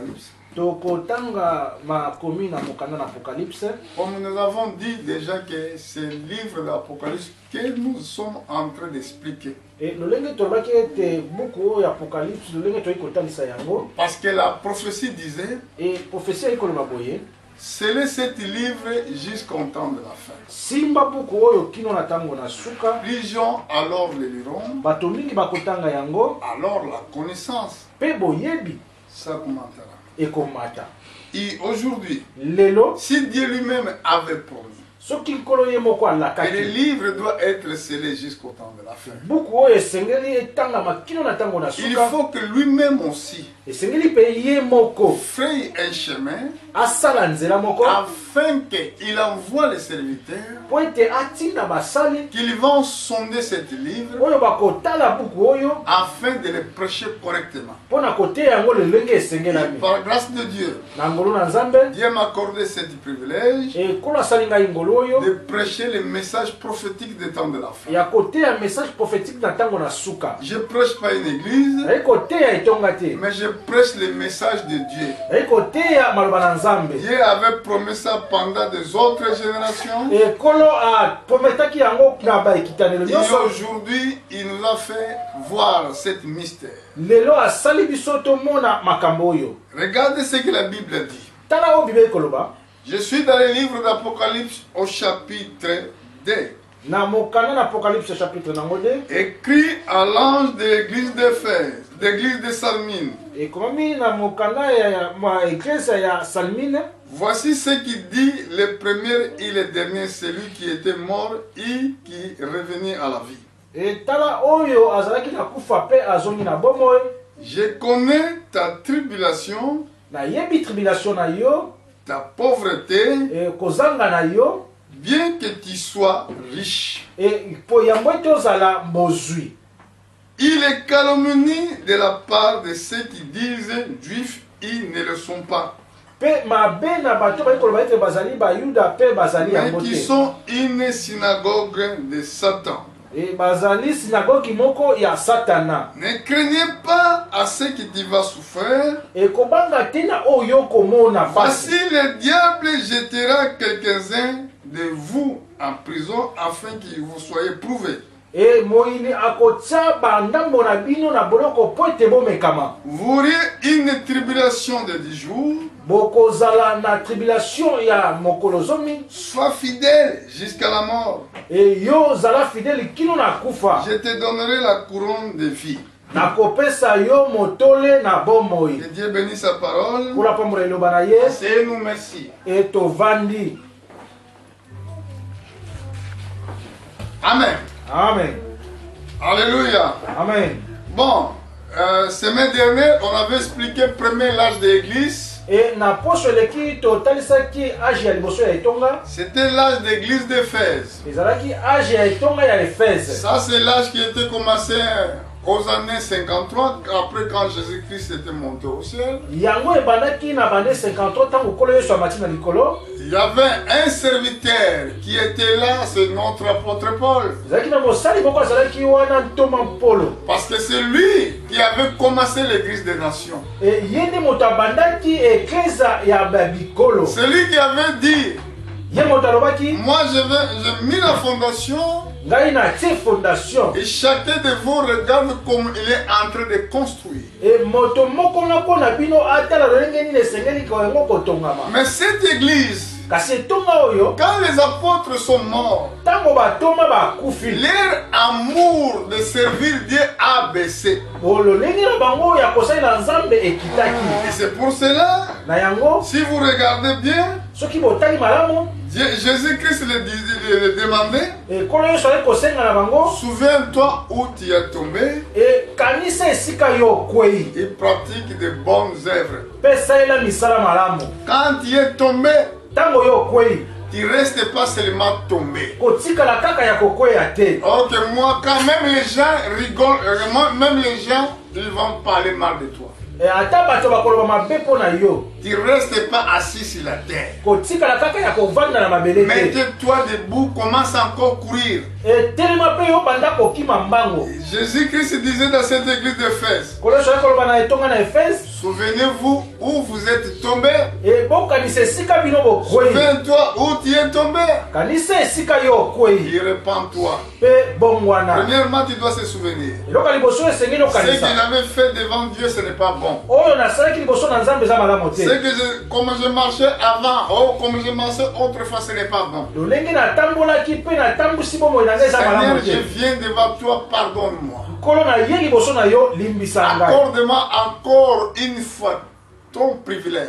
l'Apocalypse. Comme nous avons dit déjà que c'est le livre de l'Apocalypse que nous sommes en train d'expliquer. Parce que la prophétie disait, scellez ce livre jusqu'au temps de la fin. Les gens alors le liront, alors la connaissance s'augmentera. Et aujourd'hui, si Dieu lui-même avait promis, et le livre doit être scellé jusqu'au temps de la fin, il faut que lui-même aussi fraye un chemin afin qu'il envoie les serviteurs qu'ils vont sonder ce livre afin de le prêcher correctement. Par grâce de Dieu, Dieu m'a accordé ce privilège de prêcher le message prophétique des temps de la fin. Je ne prêche pas une église, mais je prêche le message de Dieu. Dieu avait promis ça pendant des autres générations. Et aujourd'hui, il nous a fait voir cette mystère. Regardez ce que la Bible dit. Je suis dans le livre d'Apocalypse au chapitre 2. Écrit à l'ange de l'église d'Éphèse, d'église de Salmine. Voici ce qu'il dit, le premier et le dernier, celui qui était mort et qui revenait à la vie. Je connais ta tribulation, ta pauvreté, bien que tu sois riche. Il est calomnie de la part de ceux qui disent juifs, ils ne le sont pas, mais qui sont une synagogue de Satan. Ne craignez pas à ce qui tu vas souffrir. Voici le diable jettera quelques-uns de vous en prison afin que vous soyez prouvés. Vous aurez une tribulation de 10 jours. Sois fidèle jusqu'à la mort. Je te donnerai la couronne de vie. Que Dieu bénisse sa parole. Asseyez-nous, merci. Amen. Amen. Alléluia. Amen. Bon, semaine dernière, on avait expliqué premier l'âge de l'église. C'était l'âge d'église d'Éphèse. Ça, c'est l'âge qui était commencé aux années 53, après quand Jésus-Christ était monté au ciel. Il y avait un serviteur qui était là, c'est notre apôtre Paul. Parce que c'est lui qui avait commencé l'église des nations. C'est lui qui avait dit, moi j'ai mis la fondation. Et chacun de vous regarde comme il est en train de construire. Mais cette église, quand les apôtres sont morts, leur amour de servir Dieu a baissé. Et c'est pour cela, si vous regardez bien, Jésus-Christ le demandait, souviens-toi où tu es tombé et pratique de bonnes œuvres. Quand tu es tombé, tu ne restes pas seulement tombé. Ok, moi, quand même les gens rigolent, même les gens, ils vont parler mal de toi. Tu ne restes pas assis sur la terre. Mets-toi debout, commence encore à courir. Jésus-Christ disait dans cette église d'Éphèse, Souvenez-vous où vous êtes tombé. Souviens-toi où tu es tombé. Et repens-toi. Premièrement, tu dois se souvenir. Ce qu'il avait fait devant Dieu, ce n'est pas bon. Comme je marchais avant, comme je marchais autrefois, ce n'est pas bon. Seigneur, je viens devant toi, pardonne-moi. Accorde-moi encore une fois ton privilège.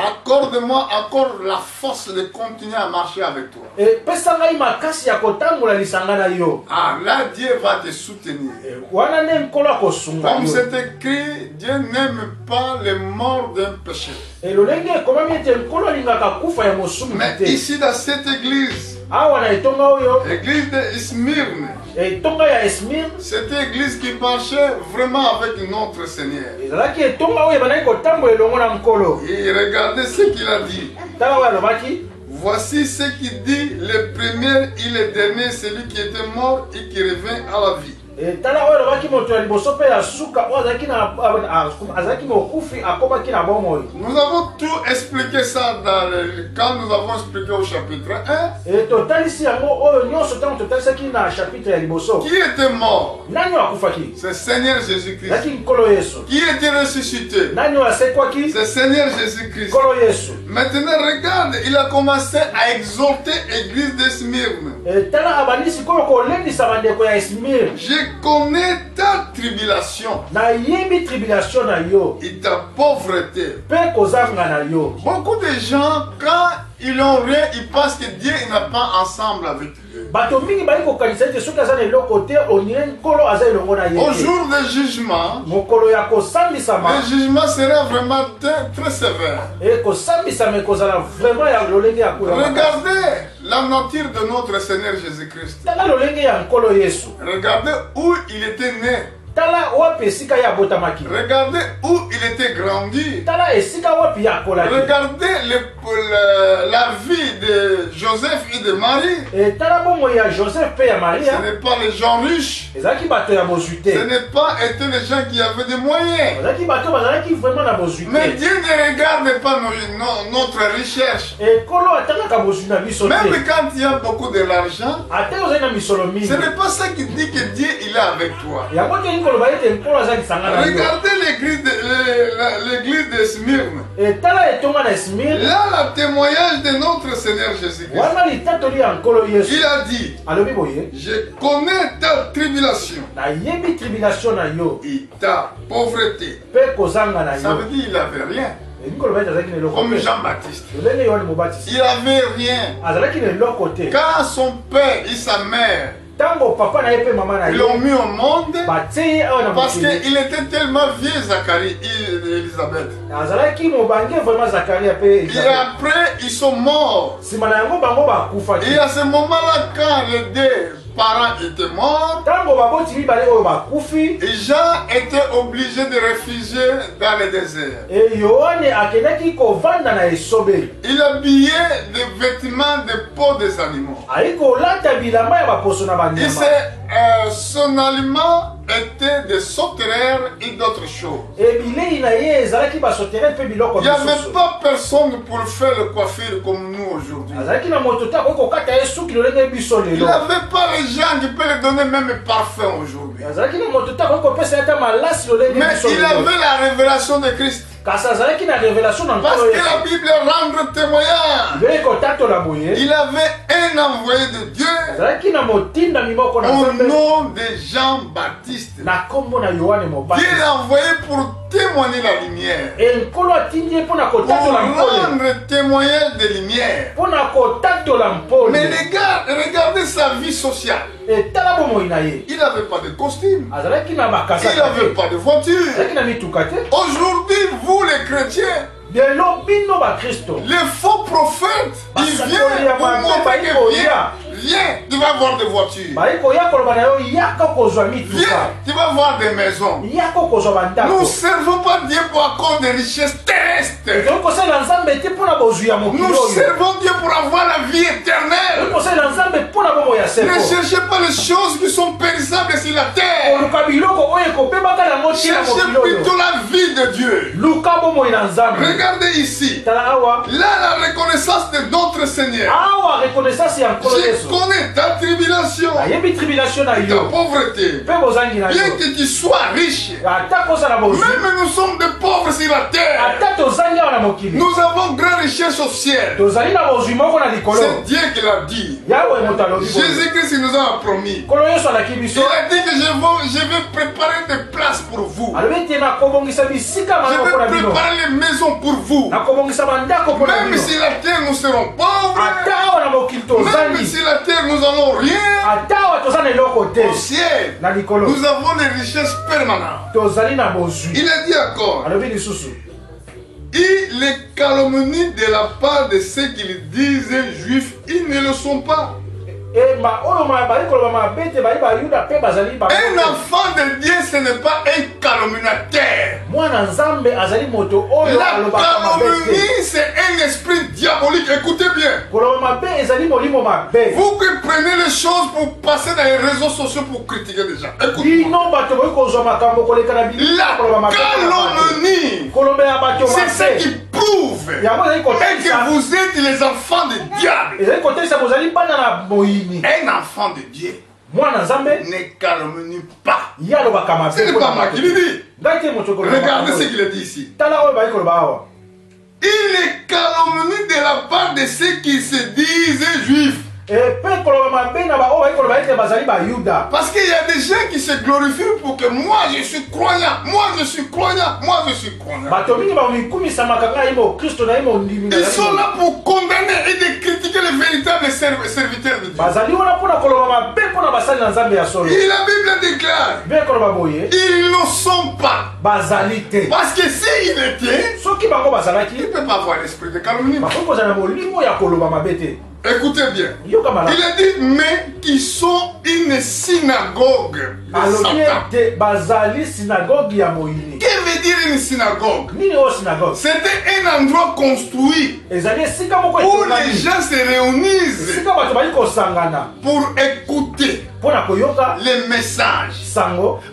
Accorde-moi encore la force de continuer à marcher avec toi. Ah, là, Dieu va te soutenir. Comme c'est écrit, Dieu n'aime pas les morts d'un péché. Mais ici, dans cette église, l'église de Smyrne, cette église qui marchait vraiment avec notre Seigneur. Et regardez ce qu'il a dit. Voici ce qu'il dit, le premier et le dernier, celui qui était mort et qui revient à la vie. Nous avons tout expliqué ça quand nous avons expliqué au chapitre 1. Qui était mort? C'est le Seigneur Jésus-Christ. Qui était ressuscité? C'est le Seigneur Jésus-Christ. Maintenant regarde, il a commencé à exhorter l'église de Smyrne. Je connais ta tribulation et ta pauvreté. Beaucoup de gens, quand ils n'ont rien, ils pensent que Dieu n'a pas ensemble avec eux. Au jour du jugement, le jugement sera vraiment très sévère. Regardez la nature de notre Seigneur Jésus-Christ. Regardez où il était né. Regardez où il était grandi. Regardez la vie de Joseph et de Marie. Ce n'est pas les gens riches. Ce n'est pas été les gens qui avaient des moyens. Mais Dieu ne regarde pas notre recherche. Même quand il y a beaucoup de l'argent, ce n'est pas ça qui dit que Dieu il est avec toi. Regardez l'église de Smyrne. Là, le témoignage de notre Seigneur Jésus-Christ. Il a dit, je connais ta tribulation et ta pauvreté. Ça veut dire qu'il n'avait rien. Comme Jean-Baptiste. Il n'avait rien. Quand son père et sa mère ils l'ont mis au monde parce qu'il était tellement vieux, Zacharie et Elisabeth. Et après, ils sont morts. Et à ce moment-là, quand les deux parents étaient morts, et Jean était obligé de réfugier dans le désert. Il habillait des vêtements de peau des animaux. Et son aliment était des sauterelles et d'autres choses. Il n'y avait pas personne pour faire le coiffure comme nous aujourd'hui. Il n'y avait pas les gens qui peuvent lui donner même parfum aujourd'hui. Mais il avait la révélation de Christ. Parce que la Bible rend témoignage. Il avait un envoyé de Dieu au nom de Jean-Baptiste. Dieu l'a envoyé pour témoigner la lumière. Pour rendre témoignage de lumière. Mais regardez sa vie sociale. Il n'avait pas de costume. Il n'avait pas de voiture. Aujourd'hui, vous les chrétiens, les faux prophètes, ils viennent pour montrer que viens, tu vas voir des voitures. Viens, tu vas voir des maisons. Nous ne servons pas Dieu pour accord des richesses terrestres. Nous servons Dieu pour avoir la vie éternelle. Ne cherchez pas les choses qui sont périssables sur la terre. Cherchez plutôt la vie de Dieu. Regardez ici. Là, la reconnaissance de notre Seigneur. Je connais ta tribulation, ta pauvreté. Bien que tu sois riche, même nous sommes des pauvres sur la terre. Nous avons grande richesse au ciel. C'est Dieu qui l'a dit. Jésus-Christ nous a promis. Il a dit que je vais préparer des places pour vous. Je vais préparer les maisons pour vous. Même si la terre nous serons pauvres, même si la terre nous n'allons rien, au ciel, nous avons des richesses permanentes. Il a dit encore, il les calomnie de la part de ceux qui le disent juifs, ils ne le sont pas. Un enfant de Dieu, ce n'est pas un calomniateur. La calomnie, c'est un esprit diabolique. Écoutez bien. Vous qui prenez les choses pour passer dans les réseaux sociaux pour critiquer les gens. Écoutez. La calomnie, c'est ce qui prouve que vous êtes les enfants de diable. Un enfant de Dieu ne calomnie pas. Ce n'est pas moi qui le dis. Regardez ce qu'il a dit ici. Il est calomnie de la part de ceux qui se disent juifs. Parce qu'il y a des gens qui se glorifient pour que moi je suis croyant, moi je suis croyant, moi je suis croyant. Ils sont là pour condamner et de critiquer les véritables serviteurs de Dieu. Et la Bible déclare, ils ne sont pas. Parce que s'ils étaient, il ne peut pas avoir l'esprit de calomnie. Écoutez bien. Il a dit, mais qui sont une synagogue de Satan. Que veut dire une synagogue? C'était un endroit construit où les gens se réunissent pour écouter les messages.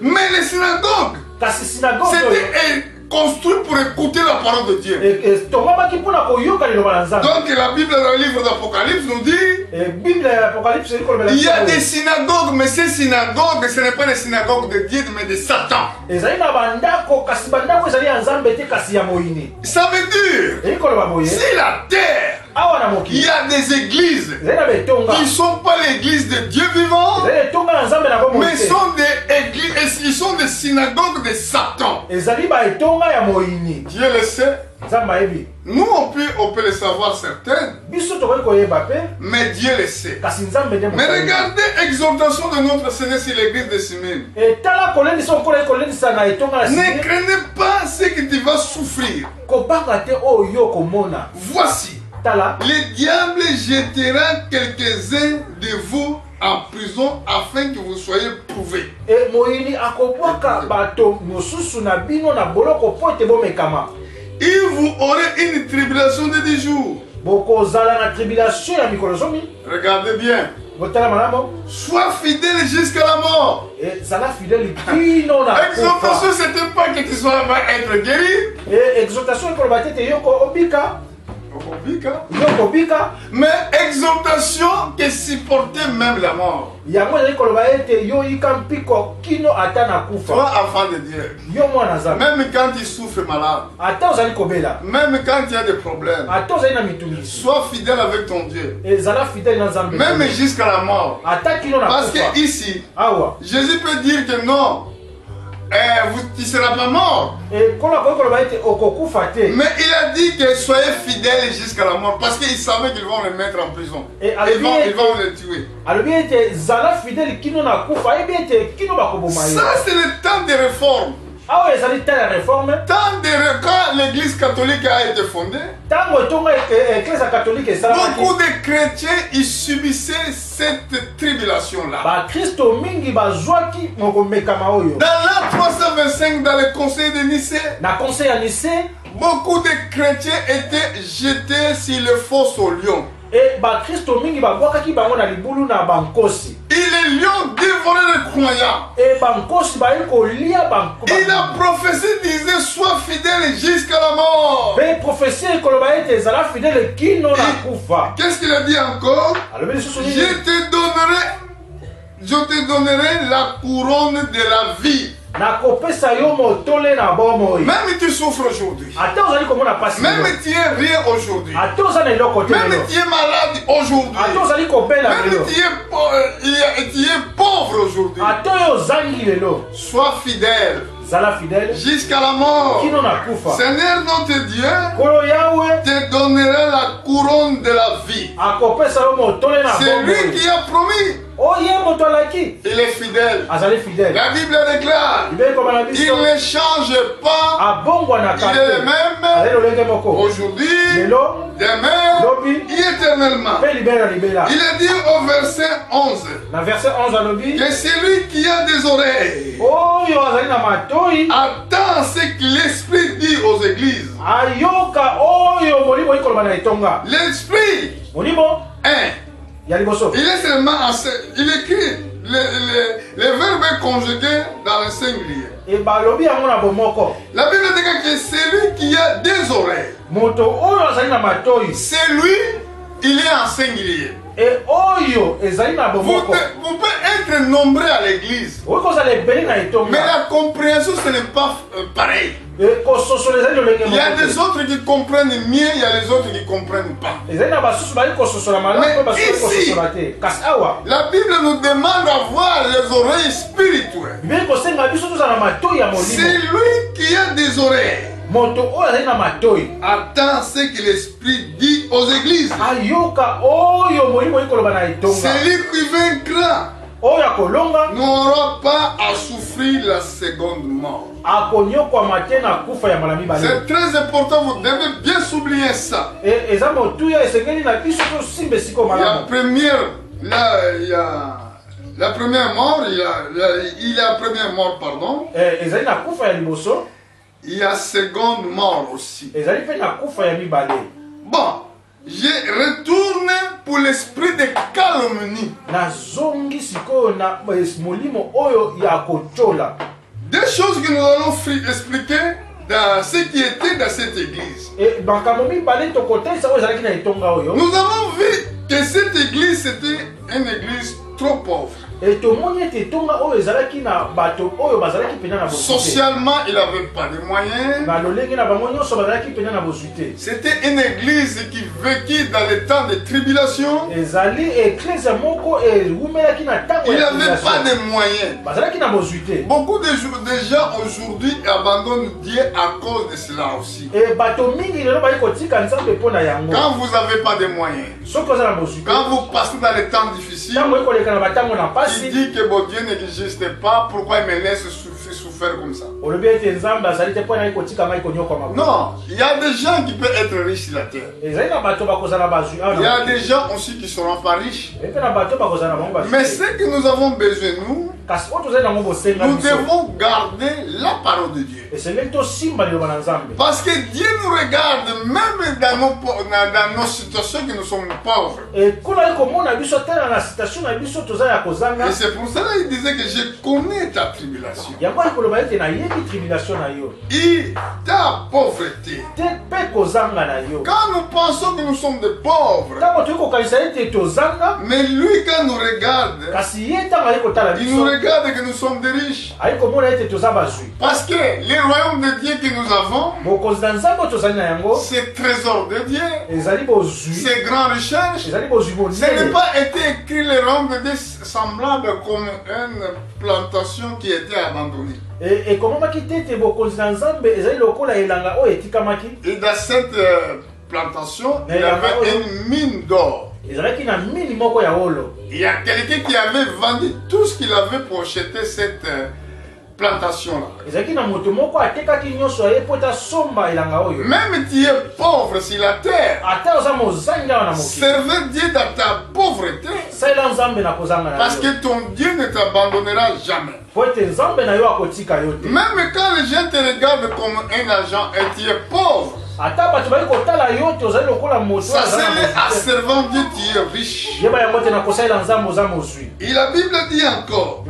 Mais les synagogues, c'était construit pour écouter la parole de Dieu. Donc la Bible dans le livre d'Apocalypse nous dit, il y a des synagogues, mais ces synagogues, ce n'est pas les synagogues de Dieu, mais de Satan. Ça veut dire, si la terre, il y a des églises qui ne sont pas l'église de Dieu vivant, mais ils sont des synagogues de Satan. Dieu le sait. Nous on peut le savoir certains, mais Dieu le sait. Mais regardez l'exhortation de notre Seigneur sur l'église de Smyrne. Ne craignez pas ce que tu vas souffrir. Voici, le diable jettera quelques-uns de vous en prison afin que vous soyez prouvés. Il vous aurez une tribulation de 10 jours. Regardez bien. Sois fidèle jusqu'à la mort. Exhortation, c'était pas que tu sois être guéri. Mais exhortation que supporter même la mort. Sois enfant de Dieu. Même quand il souffre malade, même quand il y a des problèmes, sois fidèle avec ton Dieu. Même jusqu'à la mort. Parce que ici, Jésus peut dire que non, tu ne seras pas mort. Mais il a dit que soyez fidèles jusqu'à la mort parce qu'il savait qu'ils vont le mettre en prison. Ils vont le tuer. Ça, c'est le temps de réforme. Quand l'église catholique a été fondée, Beaucoup de chrétiens, ils subissaient cette tribulation-là. Dans l'an 325, dans le conseil de Nicée, beaucoup de chrétiens étaient jetés sur le fosse aux lions. Et les lions dévoraient les croyants. Et la prophétie disait: sois fidèle jusqu'à la mort. Qu'est-ce qu'il a dit encore? Je te donnerai la couronne de la vie. Même tu souffres aujourd'hui. Même tu es rien aujourd'hui. Même tu es malade aujourd'hui. Même tu es pauvre aujourd'hui. Sois fidèle jusqu'à la mort. Seigneur notre Dieu te donnera la couronne de la vie. C'est lui qui a promis. Il est fidèle. La Bible déclare: il ne change pas. Il est le même aujourd'hui, demain et éternellement. Il est dit au verset 11 que celui qui a des oreilles attend ce que l'Esprit dit aux églises. L'Esprit, il est seulement il écrit les verbes conjugués dans le singulier. La Bible dit que celui qui a des oreilles, c'est lui, il est en singulier. Vous pouvez être nombreux à l'église, mais la compréhension ce n'est pas pareil. Il y a des autres qui comprennent mieux, il y a les autres qui ne comprennent pas. Mais ici, la Bible nous demande d'avoir les oreilles spirituelles. C'est lui qui a des oreilles. Attends ce que l'Esprit dit aux églises. Celui qui vaincra n'aura pas à souffrir la seconde mort. C'est très important, vous devez bien souligner ça. La première mort, il y a la première mort, pardon. Il y a seconde mort aussi. Bon, je retourne pour l'esprit de calomnie. Deux choses que nous allons expliquer dans ce qui était dans cette église. Nous avons vu que cette église était une église trop pauvre. Socialement, il n'avait pas de moyens. C'était une église qui vécut dans les temps de tribulation. Il n'avait pas de moyens. Beaucoup de gens aujourd'hui abandonnent Dieu à cause de cela aussi. Quand vous n'avez pas de moyens, quand vous passez dans les temps difficiles, il dit que bon Dieu n'existe pas, pourquoi il me laisse souffrir comme ça? Non, il y a des gens qui peuvent être riches sur la terre. Il y a des gens aussi qui ne seront pas riches. Mais ce que nous avons besoin, nous devons garder la parole de Dieu. Parce que Dieu nous regarde même dans nos situations que nous sommes pauvres. Et c'est pour cela qu'il disait que je connais ta tribulation. Et ta pauvreté. Quand nous pensons que nous sommes des pauvres, mais lui quand nous regarde, il nous regarde que nous sommes des riches. Parce que les royaumes de Dieu que nous avons, c'est trésor de Dieu, c'est grand richesse. Ce n'est pas été écrit les royaumes de Dieu semblable comme une plantation qui était abandonnée. Et dans cette plantation, il y avait une mine d'or. Il y a quelqu'un qui avait vendu tout ce qu'il avait pour acheter cette plantation là. Même tu es pauvre sur la terre. Servez Dieu dans ta pauvreté. Parce que ton Dieu ne t'abandonnera jamais. Même quand les gens te regardent comme un agent et tu es pauvre, ça c'est à servant Dieu, tu es riche. Et la Bible dit encore,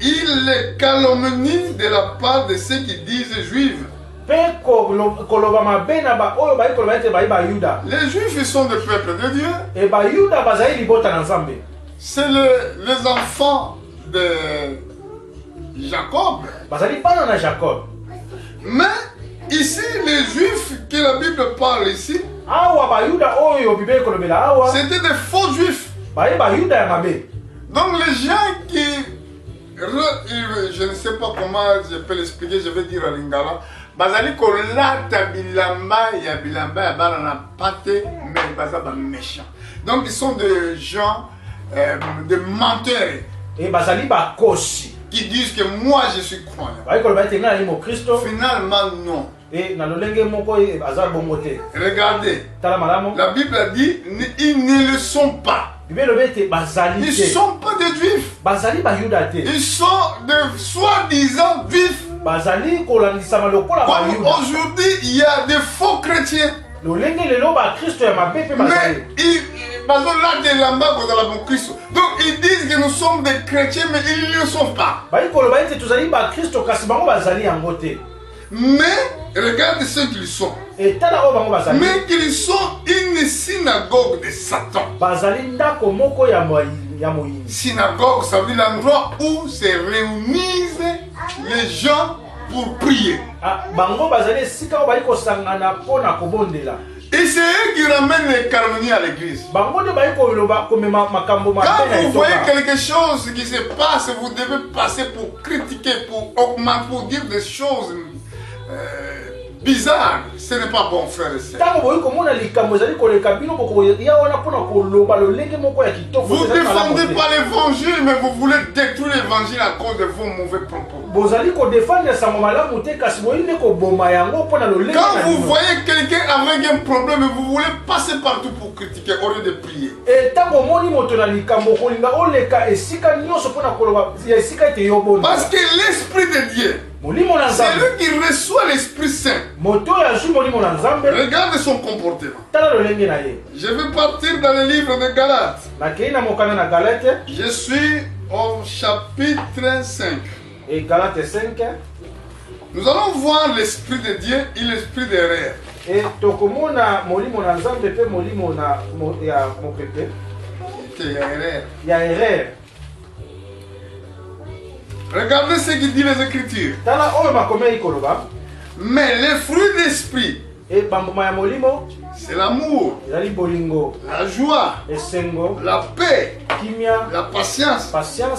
il les calomnie de la part de ceux qui disent juifs. Les juifs sont le peuple de Dieu. C'est les enfants de Jacob. Mais ici, les juifs que la Bible parle ici, c'était des faux juifs. Donc les gens qui... Je ne sais pas comment je peux l'expliquer, je vais dire à Lingala. Bazali kolata bilamba ya bilamba ya banana pate mais bazaba méchant. Donc ils sont des gens des menteurs. Et bazali ba kosi qui disent que moi je suis croyant. Finalement non. Et regardez, la Bible a dit ils ne le sont pas. Ils ne sont pas des juifs. Ils sont de soi-disant juifs. Comme aujourd'hui, il y a des faux chrétiens. Mais donc ils disent que nous sommes des chrétiens, mais ils ne le sont pas. Mais regarde ce qu'ils sont. Mais qu'ils sont une synagogue de Satan. Synagogue, ça veut dire l'endroit où se réunissent les gens pour prier. Et c'est eux qui ramènent les calomnies à l'église. Quand vous voyez quelque chose qui se passe, vous devez passer pour critiquer, pour augmenter, pour dire des choses bizarres. Ce n'est pas bon, frère et sœur. Vous ne défendez pas l'évangile, mais vous voulez détruire l'évangile à cause de vos mauvais propos. Quand vous voyez quelqu'un avec un problème, vous voulez passer partout pour critiquer au lieu de prier. Parce que l'Esprit de Dieu, c'est lui qui reçoit l'Esprit Saint. Regarde son comportement. Je vais partir dans le livre de Galates. Je suis au chapitre 5. Et Galates 5. Nous allons voir l'Esprit de Dieu et l'Esprit d'erreur. Et tokomona molimo na nzambe pe molimo na ya mopepe. Il y a erreur. Il y a erreur. Regardez ce qu'il dit les Écritures. Mais les fruits de l'esprit, c'est l'amour, la joie, la paix, la patience,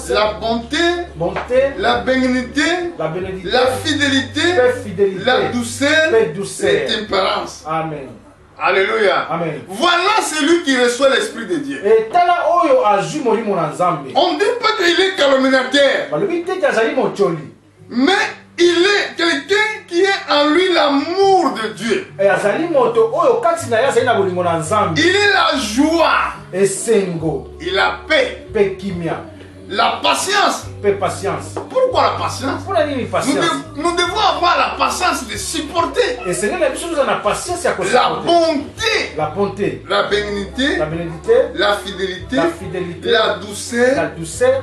la bonté, la bénignité, la fidélité, la douceur, la tempérance. Amen. Alléluia. Amen. Voilà celui qui reçoit l'Esprit de Dieu. On ne dit pas qu'il est calomniateur. Mais il est quelqu'un qui est en lui l'amour de Dieu. Il est la joie. Et la paix. La patience. Pourquoi la patience? Nous devons avoir la patience de supporter. La bonté. La bénignité. La fidélité. La douceur.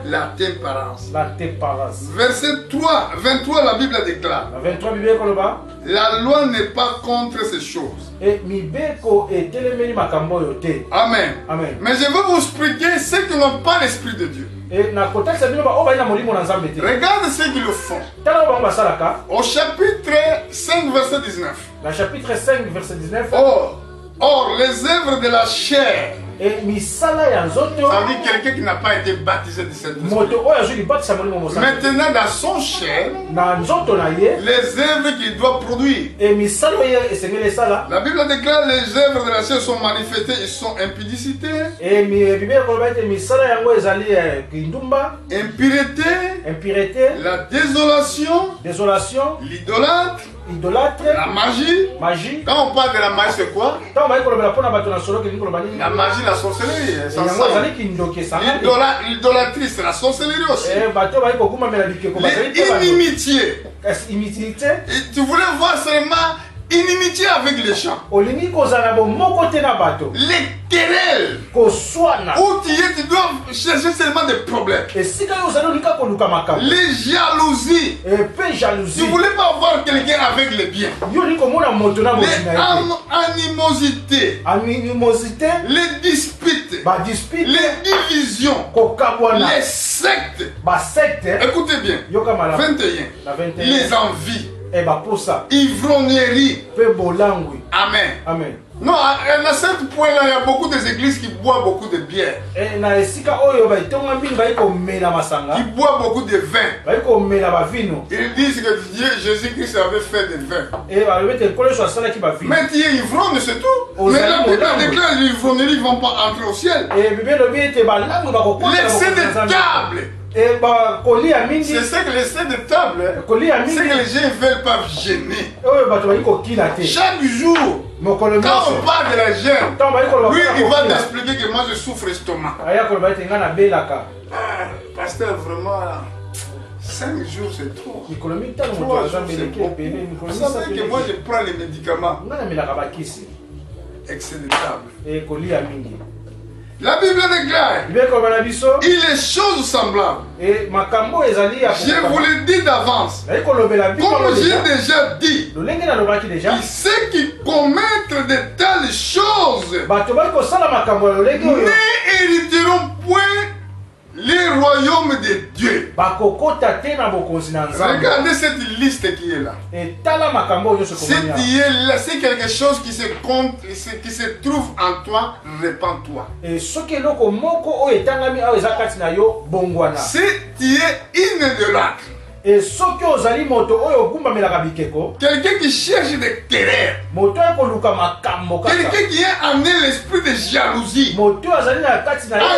La tempérance. Verset 23, la Bible déclare. La loi n'est pas contre ces choses. Amen. Mais je vais vous expliquer ceux qui n'ont pas l'Esprit de Dieu. Regarde ce qu'ils font. Au chapitre 5, verset 19. Le chapitre 5, verset 19. Or, les œuvres de la chair Ça veut dire quelqu'un qui n'a pas été baptisé de cette esprit. Maintenant, dans son chair, les œuvres qu'il doit produire. La Bible déclare les œuvres de la chair sont manifestées, ils sont impudicité, impureté, la désolation, l'idolâtre, la magie. Quand on parle de la magie, c'est quoi? La magie, la sorcellerie. L'idolâtrie, c'est la sorcellerie aussi. Les inimitiés. Et tu voulais voir seulement inimitié avec les gens. Les querelles. Où tu es, tu dois chercher seulement des problèmes. Les jalousies. Tu ne voulais pas voir quelqu'un avec les biens. Les animosités. Les disputes. Les divisions. Les sectes. Écoutez bien. 21. Les envies. Ivrognerie. Amen. Non, à ce point-là, il y a beaucoup d'églises qui boivent beaucoup de bière. Qui boivent beaucoup de vin. Ils disent que Jésus-Christ avait fait du vin. Mais tu es ivrogne, c'est tout. Mais la Bible déclare que les ivrogneries ne vont pas entrer au ciel. L'excès de table. C'est ça que l'excès de table, c'est que les gens ne veulent pas gêner. Chaque jour, quand on parle de la gêne, lui il va t'expliquer que moi je souffre estomac. Pasteur, vraiment, 5 jours c'est trop. 3 jours c'est beaucoup. Vous savez que moi je prends les médicaments. Excès de table. La Bible déclare, il est chose semblable. Je vous le dis d'avance. Comme j'ai déjà dit, ceux qui commettent de telles choses n'hériteront point les royaumes de Dieu. Regardez cette liste qui est là. C'est quelque chose qui se compte, qui se trouve en toi, répands-toi. Si tu es une idolâtre, quelqu'un qui cherche des querelles, quelqu'un qui a amené l'esprit de jalousie,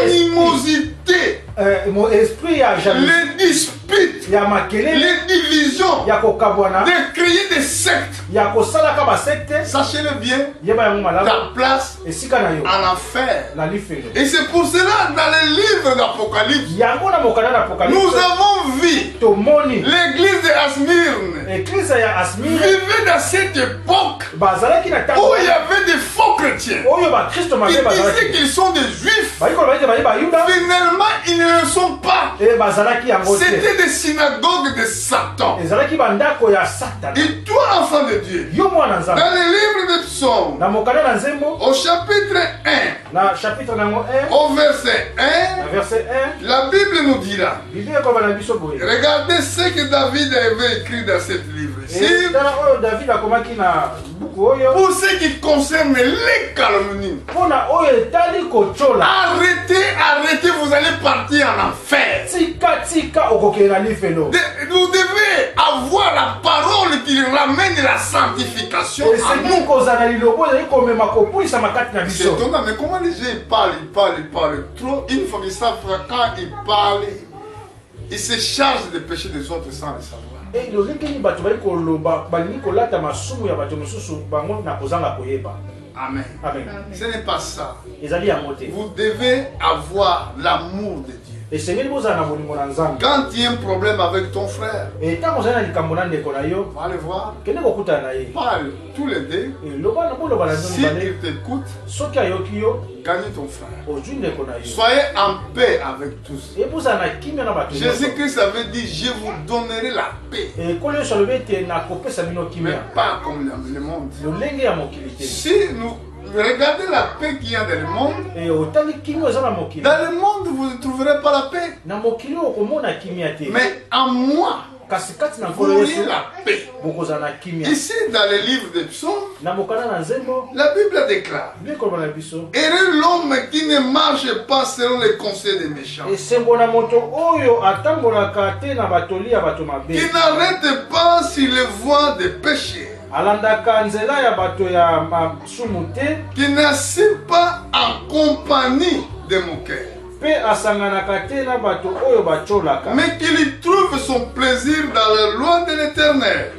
animosité, les disputes, les divisions, de créer des sectes. Sachez-le bien, la place en enfer. Et c'est pour cela, dans les livres d'Apocalypse, nous avons vu l'église de Asmyrne vivait dans cette époque où il y avait des faux chrétiens qui disaient qu'ils sont des juifs. Finalement, ils ne le sont pas. C'était des synagogues de Satan. Et toi, enfant de Dieu, dans le livre de Psaume, au chapitre 1, au verset 1, la Bible nous dira, regardez ce que David avait écrit dans cette livre-ci. Pour ce qui concerne les calomnies, arrêtez, vous allez partir en enfer. Vous devez avoir la parole qui ramène la sanctification à nous. C'est étonnant, mais comment les gens parlent trop. Une fois qu'ils savent quand ils parlent, ils se chargent des péchés des autres sans le savoir. Amen. Ce n'est pas ça. Vous devez avoir l'amour de Dieu. Quand il y a un problème avec ton frère, va aller voir, parle tous les deux. Si il t'écoute, gagne ton frère. Soyez en paix avec tous. Jésus-Christ avait dit, je vous donnerai la paix. Mais pas comme le monde. Si nous regardez la paix qu'il y a dans le monde. Dans le monde, vous ne trouverez pas la paix. Mais en moi, vous auriez la paix. Ici, dans les livres des psaumes, la Bible déclare: heureux l'homme qui ne marche pas selon les conseils des méchants, qui n'arrête pas sur les voies des péchés, qui n'assied pas en compagnie de moqueurs, mais qu'il trouve son plaisir dans la loi de l'Éternel,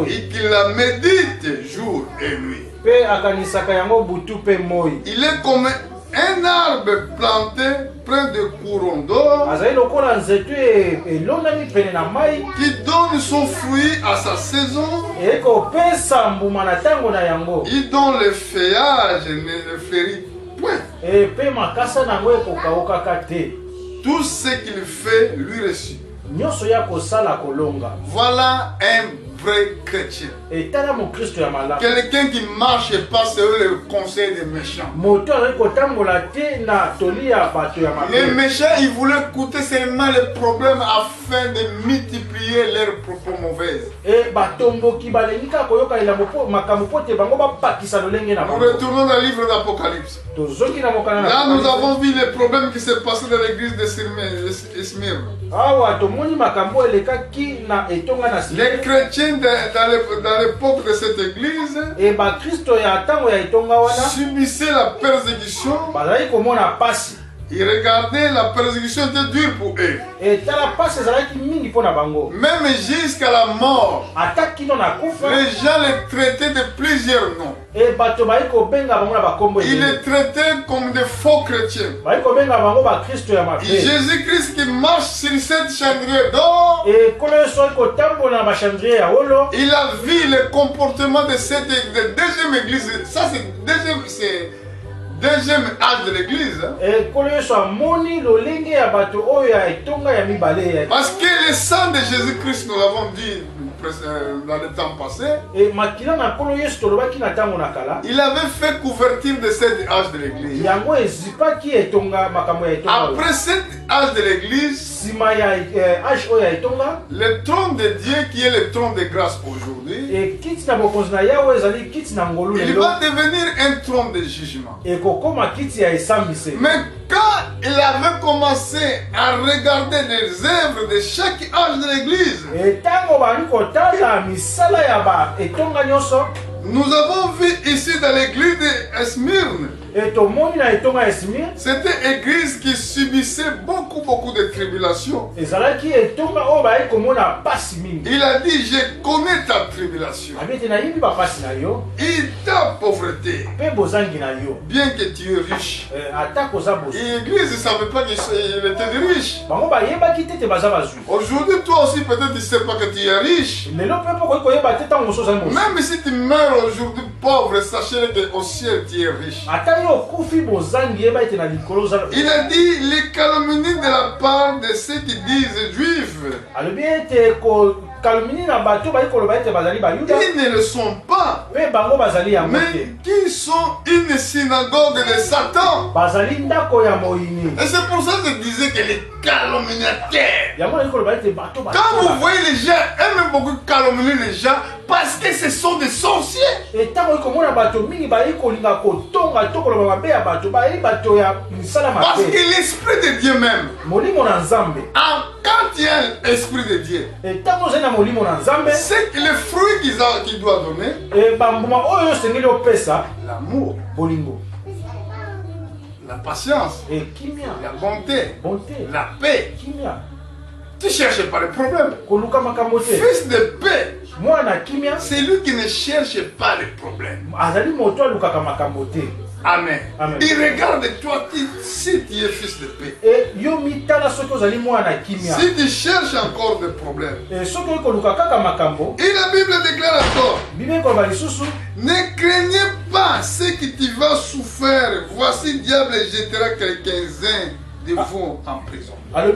et qu'il la médite jour et nuit. Il est comme un arbre planté près de courants d'eau, qui donne son fruit à sa saison, et dont le feuillage ne fleurit point. Tout ce qu'il fait lui réussit. Voilà un vrai chrétien. Quelqu'un qui ne marche pas selon le conseil des méchants. Les méchants, ils voulaient écouter seulement les problèmes afin de multiplier leurs propos mauvaises. Nous retournons dans le livre d'Apocalypse. Là, nous avons vu les problèmes qui se passaient dans l'église de Smyrne. Les chrétiens dans l'époque de cette église subissaient la persécution. Ils regardaient la persécution était dure pour eux. Même jusqu'à la mort, les gens les traitaient de plusieurs noms. Ils les traitaient comme des faux chrétiens. Jésus-Christ qui marche sur cette chandelier d'or, il a vu le comportement de cette deuxième église. Ça, c'est deuxième âge de l'église. Parce que le sang de Jésus-Christ, nous l'avons dit dans le temps passé, il avait fait couverture de cet âge de l'église. Après cet âge de l'église, le trône de Dieu qui est le trône de grâce aujourd'hui, il va devenir un trône de jugement. Mais quand il avait commencé à regarder les œuvres de chaque âge de l'église, nous avons vu ici dans l'église de Smyrne, c'était une église qui subissait beaucoup de tribulations. Il a dit: je connais ta tribulation et ta pauvreté, bien que tu es riche. Et l'église ne savait pas qu'il était riche. Aujourd'hui, toi aussi, peut-être tu ne sais pas que tu es riche. Même si tu meurs aujourd'hui pauvre, sachez qu'au ciel tu es riche. Il a dit les calomnies de la part de ceux qui disent juifs. Ils ne le sont pas, mais qui sont une synagogue de Satan. Et c'est pour ça que je disais que les calomniateurs, quand vous voyez les gens aiment beaucoup calomnier les gens, parce que ce sont des sorciers. Parce que l'esprit de Dieu même, quand il y a l'esprit de Dieu, c'est que le fruit qu'il doit donner, l'amour, la patience, la bonté, la paix. Tu ne cherches pas le problème. Fils de paix, c'est lui qui ne cherche pas le problème. Amen. Il regarde toi si tu es fils de paix. Si tu cherches encore des problèmes. Et la Bible déclare encore: ne craignez pas ce qui tu vas souffrir. Voici, le diable jettera quelques-uns de vous en prison. Afin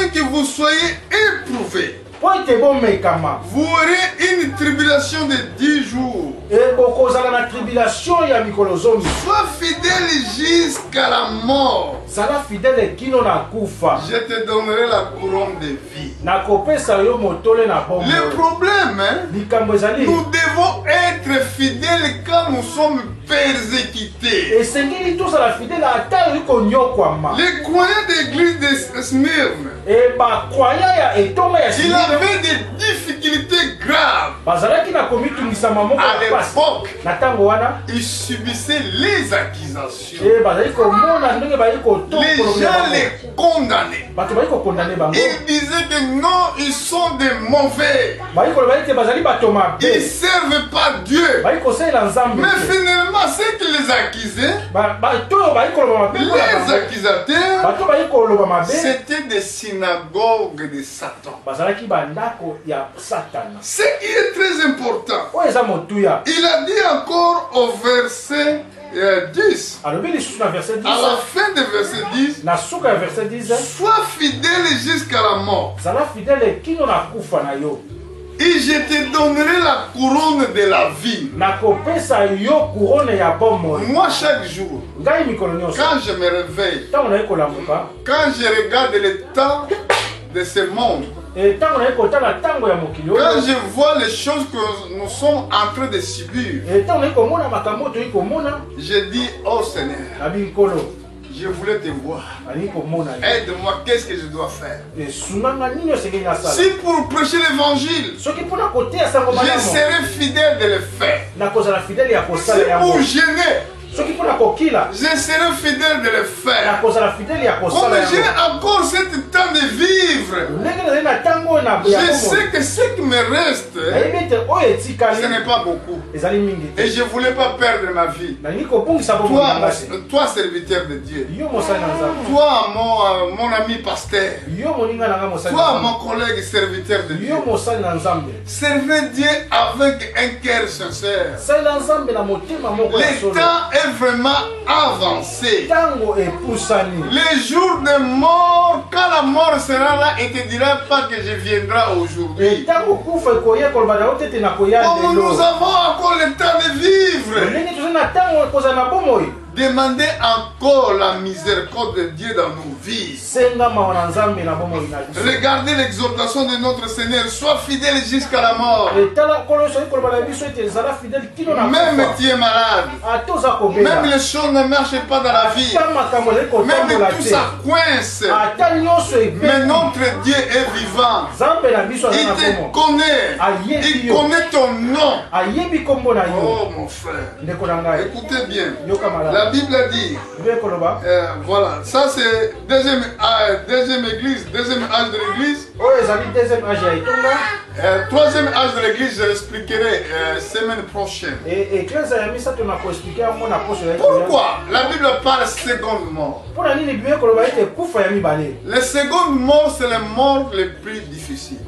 que vous soyez éprouvés vous aurez une tribulation de 10 jours. Sois fidèle jusqu'à la mort. Je te donnerai la couronne de vie. Le problème, nous devons être fidèles quand nous sommes persécutés. Les croyants de l'église de Smyrne, il avait des difficultés graves. À l'époque, il subissait les accusations. Les gens les condamnaient. Ils disaient que non, ils sont des mauvais. Ils ne servent pas Dieu. Mais finalement, ceux qui les accusaient, les accusateurs, c'était des synagogues de Satan. Ce qui est très important, il a dit encore au verset 10, à la fin du verset 10, sois fidèle jusqu'à la mort. Et je te donnerai la couronne de la vie. Moi, chaque jour, quand je me réveille, quand je regarde le temps de ce monde, quand je vois les choses que nous sommes en train de subir, je dis, oh Seigneur, je voulais te voir. Aide-moi, qu'est-ce que je dois faire? Si pour prêcher l'évangile, je serai fidèle de le faire. Si pour gêner, je serai fidèle de le faire. Comme j'ai encore ce temps de vivre, je sais que ce qui me reste, ce n'est pas beaucoup. Et je ne voulais pas perdre ma vie. Toi, serviteur de Dieu. Toi, mon ami pasteur. Toi, mon collègue serviteur de Dieu. Servez Dieu avec un cœur sincère. Le temps est vraiment avancé. Les jours de mort, quand la mort sera là, il ne te dira pas que je viendrai aujourd'hui. Comme nous avons encore le temps de vivre, demandez encore la miséricorde de Dieu dans nos vies. Regardez l'exhortation de notre Seigneur. Sois fidèle jusqu'à la mort. Même tu es malade. Même les choses ne marchent pas dans la vie. Même tout ça coince. Mais notre Dieu est vivant. Il te connaît. Il connaît ton nom. Oh mon frère. Écoutez bien. La Bible dit, voilà, ça c'est deuxième église, deuxième âge de l'église. Troisième âge de l'église, je l'expliquerai semaine prochaine. Pourquoi la Bible parle seconde mort? La seconde mort, c'est la mort le plus difficile.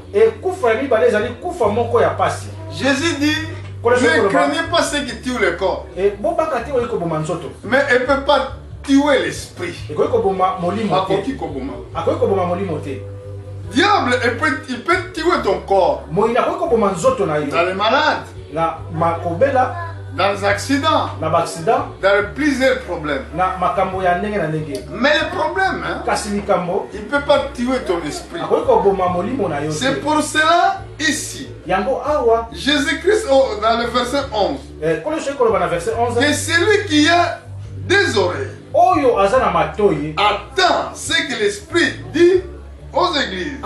Jésus dit, ne craignez pas ceux qui tuent le corps, mais elle ne peut pas tuer l'esprit. Diable, il peut tuer ton corps dans les malades, dans les accidents, dans plusieurs problèmes. Mais le problème, il ne peut pas tuer ton esprit. C'est pour cela, ici, Jésus-Christ, dans le verset 11, que celui qui a des oreilles attend ce que l'Esprit dit aux églises.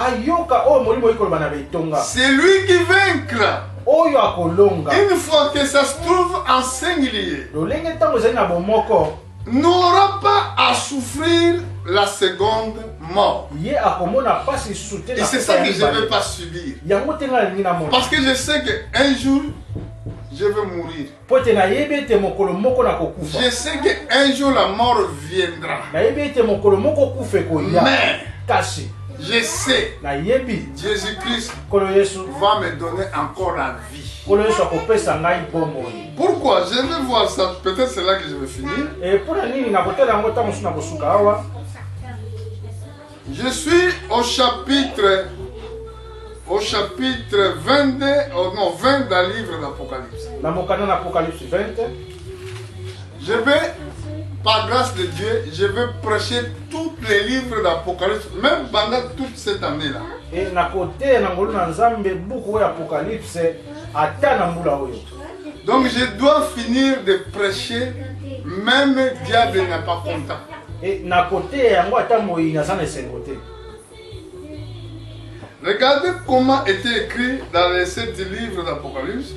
C'est lui qui vaincra. Une fois que ça se trouve en singulier, n'aura pas à souffrir la seconde mort. Et c'est ça que je ne veux pas subir. Parce que je sais qu'un jour, je vais mourir. Je sais qu'un jour la mort viendra. Mais je sais, Jésus-Christ va me donner encore la vie. Pourquoi? Je vais voir ça. Peut-être c'est là que je vais finir. Je suis au chapitre au chapitre 22, non, 20 dans le livre d'Apocalypse. Je vais, par grâce de Dieu, je vais prêcher tous les livres d'Apocalypse, même pendant toute cette année-là. Donc je dois finir de prêcher, même le diable n'est pas content. Regardez comment était écrit dans les 7 livres d'Apocalypse.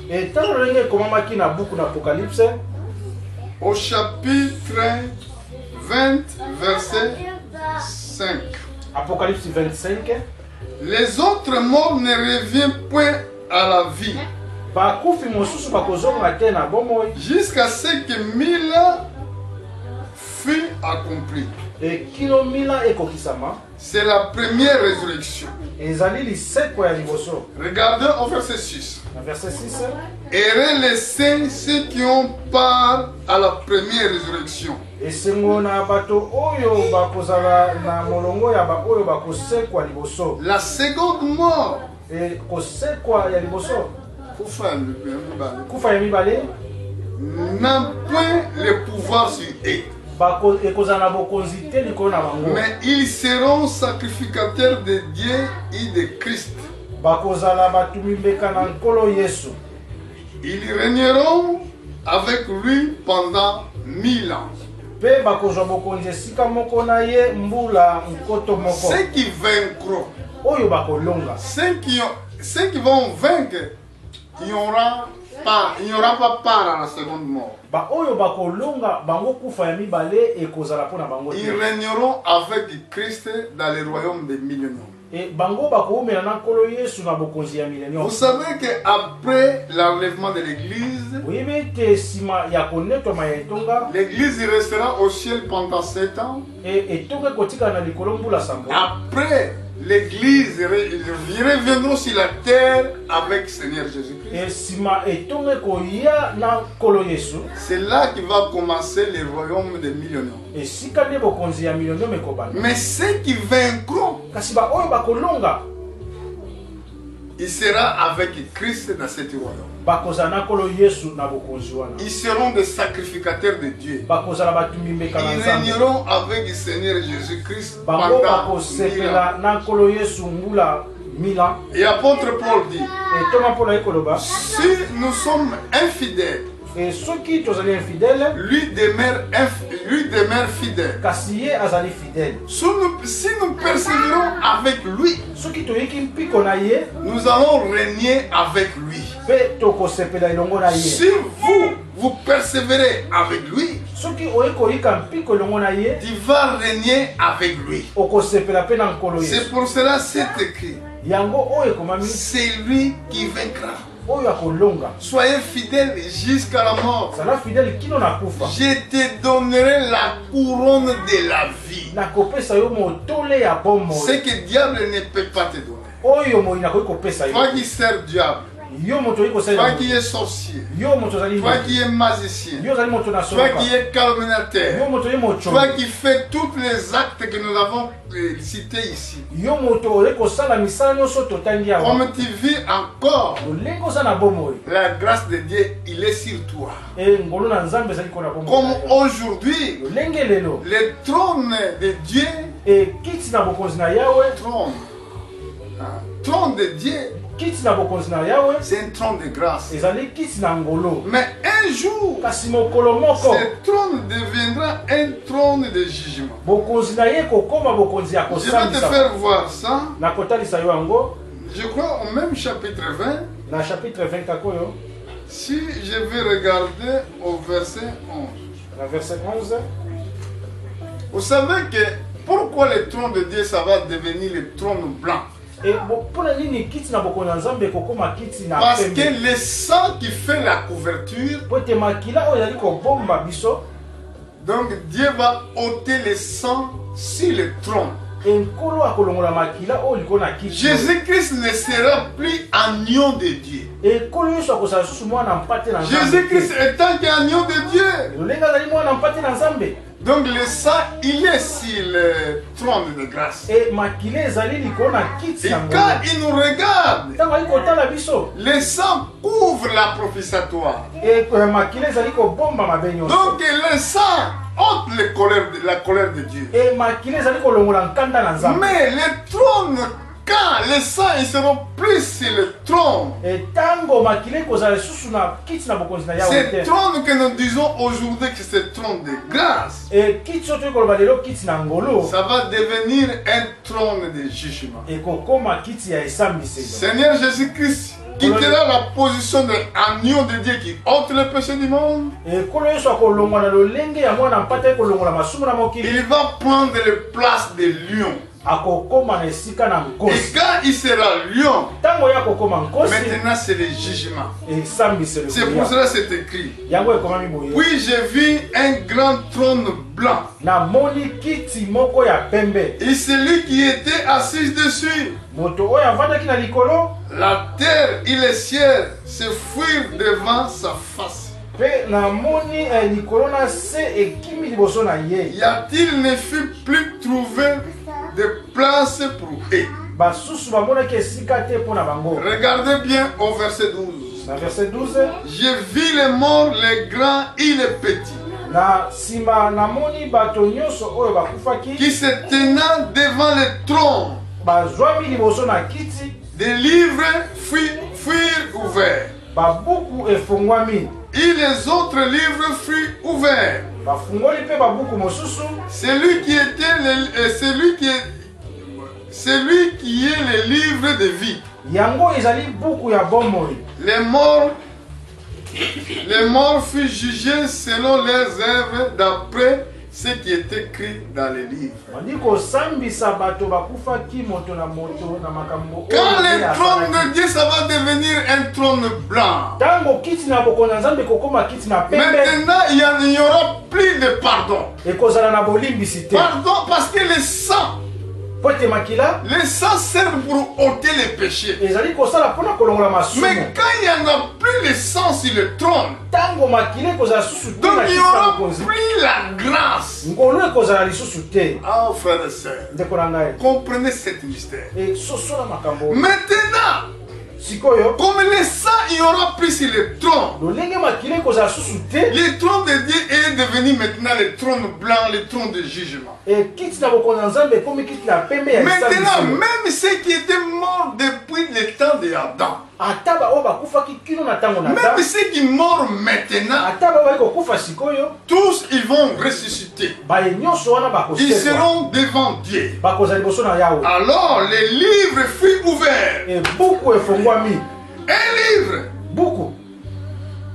Au chapitre 20, verset 5. Apocalypse 25. Les autres morts ne reviennent point à la vie. Jusqu'à ce que 1000 fut accompli. C'est la première résurrection. Regardez au verset 6. Heureux les saints, ceux qui ont part à la première résurrection. La seconde mort n'a point le pouvoir sur eux. Mais ils seront sacrificateurs de Dieu et de Christ. Ils régneront avec lui pendant 1000 ans. Ceux qui vaincront, ceux qui vont vaincre, il n'y aura pas part à la seconde mort. Ils régneront avec Christ dans le royaume des millénaires. Vous savez qu'après l'enlèvement de l'église, l'église restera au ciel pendant 7 ans. Après, l'église reviendra sur la terre avec Seigneur Jésus-Christ. C'est là qu'il va commencer le royaume des millionnaires. Mais ceux qui vaincront, il sera avec Christ dans cet royaume. Ils seront des sacrificateurs de Dieu. Ils régneront avec le Seigneur Jésus-Christ pendant 1000 ans. Et l'apôtre Paul dit, si nous sommes infidèles, lui demeure fidèle. Si nous persévérons avec lui, nous allons régner avec lui. Si vous persévérez avec lui, tu vas régner avec lui. C'est pour cela c'est écrit. C'est lui qui vaincra. Soyez fidèles jusqu'à la mort. Je te donnerai la couronne de la vie. Ce que le diable ne peut pas te donner. Toi qui sers le diable, toi qui es sorcier, toi qui es magicien, toi qui es calomniateur, toi qui fais tous les actes que nous avons cités ici, comme tu vis encore, la grâce de Dieu, il est sur toi. Comme aujourd'hui, le trône de Dieu, trône de Dieu, c'est un trône de grâce. Mais un jour, ce trône deviendra un trône de jugement. Je vais te faire voir ça. Je crois au même chapitre 20. Si je vais regarder au verset 11. Vous savez que pourquoi le trône de Dieu ça va devenir le trône blanc? Parce que le sang qui fait la couverture, donc Dieu va ôter le sang sur le trône. Jésus-Christ ne sera plus agneau de Dieu. Jésus-Christ étant qu'agneau de Dieu. Donc le sang, il est sur le trône de grâce. Et quand il nous regarde, le sang couvre la propitiatoire. Donc le sang ôte la colère de Dieu. Mais le trône, quand les saints ils seront plus sur le trône, ce trône que nous disons aujourd'hui que c'est le trône de grâce, ça va devenir un trône de jugement. Seigneur Jésus-Christ quittera la position d'agneau de Dieu qui ôte le péché du monde. Il va prendre la place de lion. Et quand il sera lion, maintenant c'est le jugement. C'est pour cela que c'est écrit. Oui, j'ai vu un grand trône blanc. Et celui qui était assis dessus. La terre et le ciel se fuirent devant sa face. Y a-t-il ne fut plus trouvé de place pour eux? Regardez bien au verset 12. J'ai vu les morts, les grands et les petits, qui se tenaient devant le trône. Des livres furent ouverts. Et les autres livres furent ouverts. Celui qui est le livre de vie. Les morts furent jugés selon leurs œuvres d'après ce qui est écrit dans les livres. Quand le trône de Dieu, ça va devenir un trône blanc. Maintenant, il n'y aura plus de pardon. Pardon parce que le sang sert pour ôter les péchés. Mais quand il n'y en a plus le sang sur le trône, donc il n'y aura plus la grâce. Ah, frères et sœurs, comprenez cet mystère. Maintenant, comme le sang, il n'y aura plus sur le trône. Le trône de Dieu est devenu maintenant le trône blanc, le trône de jugement. Maintenant, même ceux qui étaient morts depuis le temps d'Adam, même ceux qui meurent maintenant, tous ils vont ressusciter. Ils seront devant Dieu. Alors les livres furent ouverts. Un livre.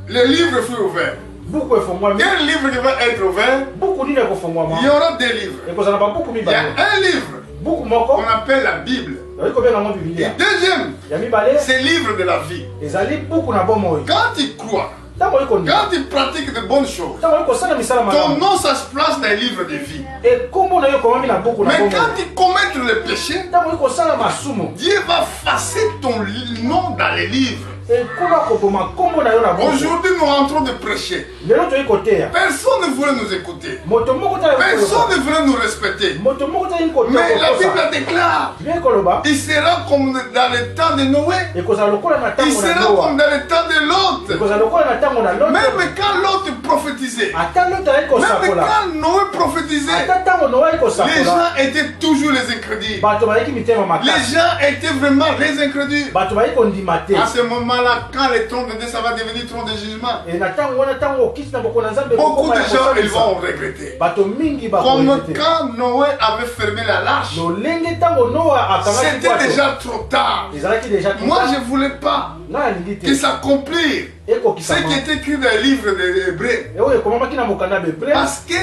Les livres furent ouverts. Quel livre qui va être ouvert? Il y aura des livres. Il y a un livre qu'on appelle la Bible. Et deuxième, c'est le livre de la vie. Quand tu crois, quand tu pratiques de bonnes choses, ton nom ça se place dans le livre de vie. Mais quand tu commets le péché, Dieu va effacer ton nom dans les livres. Aujourd'hui, nous rentrons de prêcher. Personne ne voulait nous écouter. Personne ne voulait nous respecter. Mais la Bible déclare, il sera comme dans le temps de Noé. Il sera comme dans le temps de Lot. Même quand Lot prophétisait, même quand Noé prophétisait, les gens étaient toujours les incrédules. Les gens étaient vraiment les incrédules. À ce moment-là, quand le trône de Dieu, ça va devenir trône de jugement, beaucoup de gens ils vont regretter. Comme quand Noé avait fermé la l'arche, c'était déjà trop tard. Moi, je ne voulais pas que ça s'accomplisse ce qui est écrit dans le livre des Hébreux. Parce que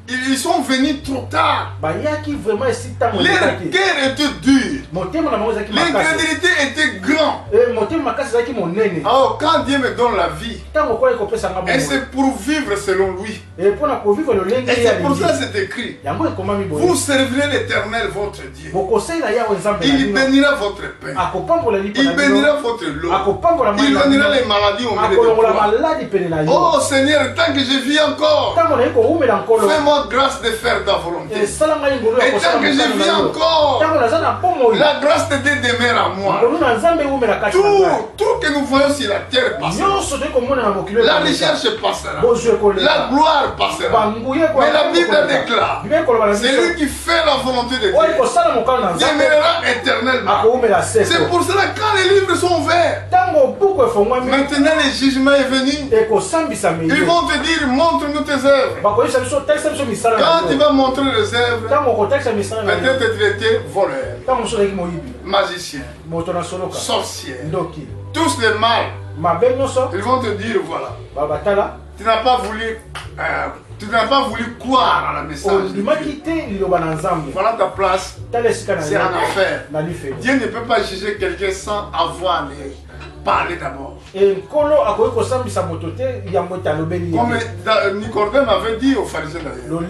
ils sont venus trop tard. Leur cœur était dur. L'incrédulité était grand. Oh, quand Dieu me donne la vie, et c'est pour vivre selon lui. Et c'est pour ça que c'est écrit. Vous servirez l'Éternel votre Dieu. Il bénira votre pain. Il bénira votre lot. Il bénira les maladies au milieu de toi. Oh Seigneur, tant que je vis encore, fais-moi grâce de faire ta volonté. Et tant que je vis encore, la grâce de Dieu demeure à moi. Tout que nous voyons sur la terre passera. La recherche passera. La gloire passera. Mais la Bible déclare, celui qui fait la volonté de Dieu demeurera éternellement. C'est pour cela que quand les livres sont ouverts, maintenant le jugement est venu. Ils vont te dire, montre-nous tes œuvres. Quand tu vas montrer les œuvres, peut-être tu étais voleur, magicien, sorcier, tous les mal. Ils vont te dire, voilà, tu n'as pas voulu croire à la message de Dieu. Voilà ta place, c'est en affaire. Dieu ne peut pas juger quelqu'un sans avoir parler d'abord. Comme Nicodème avait dit aux pharisiens d'ailleurs.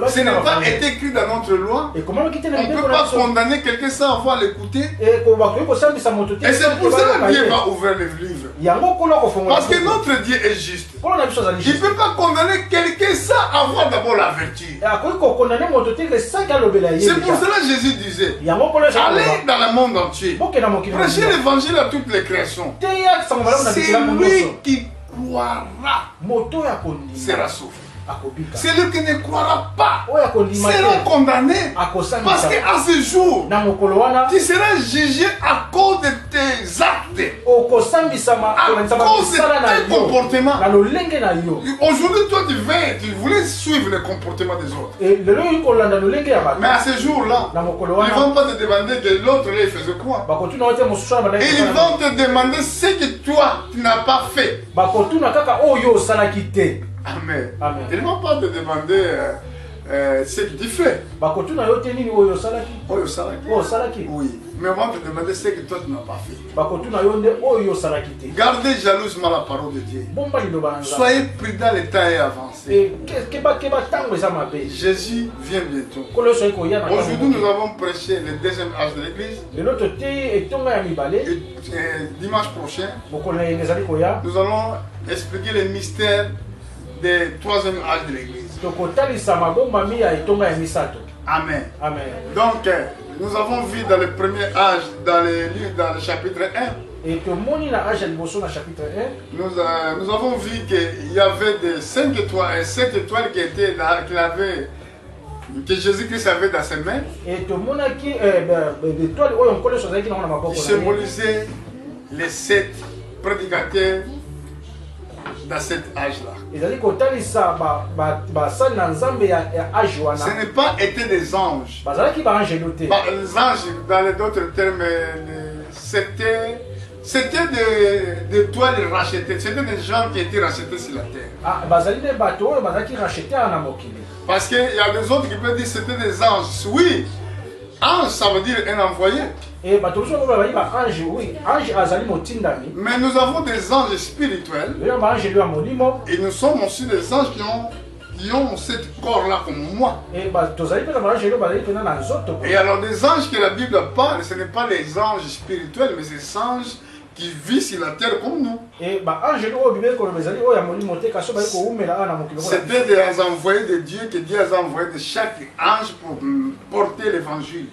Ce n'est pas été écrit dans notre loi. On ne peut pas condamner quelqu'un sans avoir l'écouté. Et c'est pour ça que Dieu va ouvrir les livres. Parce que notre Dieu est juste. Il ne peut pas condamner quelqu'un sans avoir d'abord la vertu. C'est pour cela que Jésus disait, allez dans le monde entier, prêchez l'évangile à toutes les créations. C'est lui qui croira sera sauvé. Celui qui ne croira pas sera condamné. Parce qu'à ce jour, tu seras jugé à cause de tes actes, à cause de tes comportements. Aujourd'hui, toi, tu voulais suivre le comportement des autres. Mais à ce jour-là, ils ne vont pas te demander que l'autre il faisait quoi. Ils vont te demander ce que toi, tu n'as pas fait. Amen. Amen. Ils ne vont pas te demander ce que tu fais. Oui. Mais on va te demander ce que toi tu n'as pas fait. Gardez jalousement la parole de Dieu. Soyez prudents, le temps est avancé. Jésus vient bientôt. Aujourd'hui, nous avons prêché le deuxième âge de l'église. Et dimanche prochain, nous allons expliquer les mystères du troisième âge de l'église. Amen. Amen. Donc, nous avons vu dans le premier âge, dans le chapitre 1, nous avons vu qu'il y avait des 5 étoiles, 7 étoiles qui étaient là, que Jésus-Christ avait dans ses mains. Qui symbolisaient les 7 prédicateurs dans cet âge-là. Ce n'est pas été des anges. Les anges, dans d'autres termes, c'était des toiles rachetées. C'était des gens qui étaient rachetés sur la terre. Parce qu'il y a des autres qui peuvent dire que c'était des anges. Oui, ange, ça veut dire un envoyé. Mais nous avons des anges spirituels. Et nous sommes aussi des anges qui ont ce corps-là comme moi. Et alors des anges que la Bible parle, ce n'est pas les anges spirituels, mais ces anges qui vivent sur la terre comme nous. C'était des envoyés de Dieu que Dieu a envoyés de chaque ange pour porter l'évangile.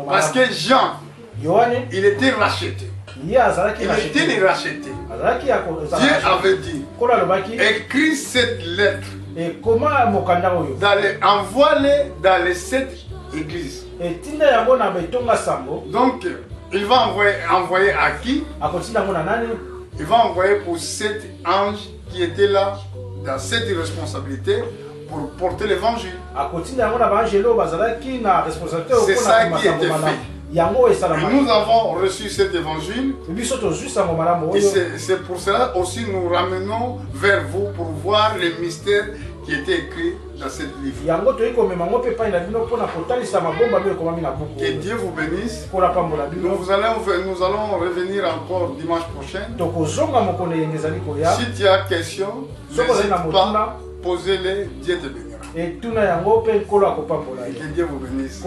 Parce que Jean, il était racheté. Il était racheté. Dieu avait dit, écris cette lettre, envoie-les dans les 7 églises. Donc, il va envoyer à qui? Il va envoyer pour 7 anges qui étaient là, dans cette responsabilité, pour porter l'évangile. C'est ça qui était fait. Et nous avons reçu cet évangile. Et c'est pour cela aussi nous ramenons vers vous pour voir les mystères qui était écrit dans ce livre. Que Dieu vous bénisse. Nous allons revenir encore dimanche prochain. Si tu as question, n'hésite pas, posez-les, Dieu te bénira. Que Dieu vous bénisse.